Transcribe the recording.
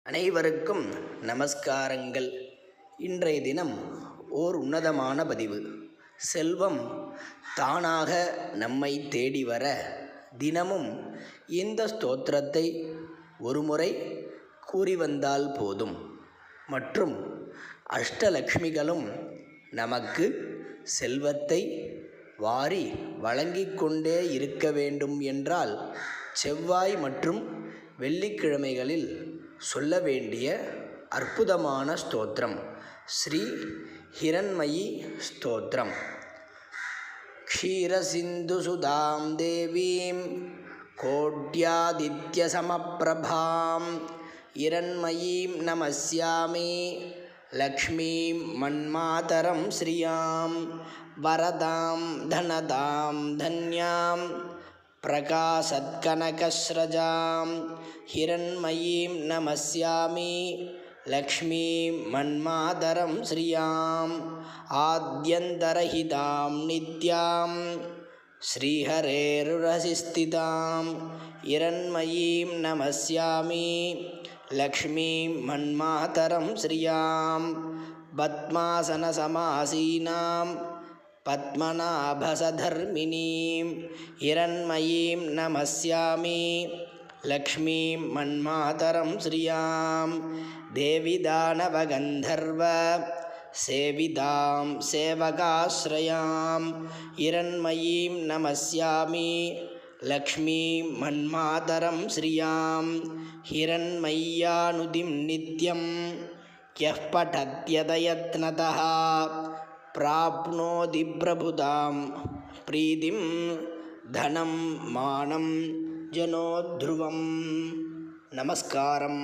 அனைவருக்கும் நமஸ்காரங்கள். இன்றைய தினம் ஓர் உன்னதமான பதிவு. செல்வம் தானாக நம்மை தேடி வர தினமும் இந்த ஸ்தோத்திரத்தை ஒருமுறை கூறி வந்தால் போதும். மற்றும் அஷ்டலக்ஷ்மிகளும் நமக்கு செல்வத்தை வாரி வழங்கிக் கொண்டே இருக்க வேண்டும் என்றால் செவ்வாய் மற்றும் வெள்ளிக்கிழமைகளில் சொல்ல வேண்டிய அற்புதமான ஸ்தோத்திரம் ஸ்ரீ ஹிரண்மயி ஸ்தோத்திரம். க்ஷீரசிந்து சுதாம் தேவீம் கோட்யாதித்ய சமப்பிரபாம் இரண்மயீம் நமஸ்யாமி லக்ஷ்மீம் மன்மாதரம் ஸ்ரீயாம் வரதாம் தனதாம் தன்யாம் பிரகாசத்கனகஸ்ரஜாம் ஹிரண்மயீம் நமஸ்யாமி லக்ஷ்மீம் மன்மாதரம் ஸ்ரீயாம் ஆத்யந்தரஹிதாம் நித்யாம் ஸ்ரீஹரேருரசிஸ்திதாம் இரண்மயீம் நமஸ்யாமி லக்ஷ்மீம் மன்மாதரம் ஸ்ரீயாம் பத்மாசனசமாசீனாம் பத்மநாபசதர்மிணீம் இரண்மயீம் நமஸ்யாமி லக்ஷ்மீம் மன்மாதரம் ஸ்ரீயாம் தேவிதானவகந்தர்வ சேவிதாம் சேவகாஸ்ரயாம் இரண்மயீம் நமஸ்யாமி லக்ஷ்மீம் மன்மாதரம் ஸ்ரீயாம் ஹிரண்மய்யானுதிம் நித்யம் யः படத்யதயத்னதः प्राप्नोति प्रभुतां प्रीतिं धनं मानं जनोध्रुवं. नमस्कारम्.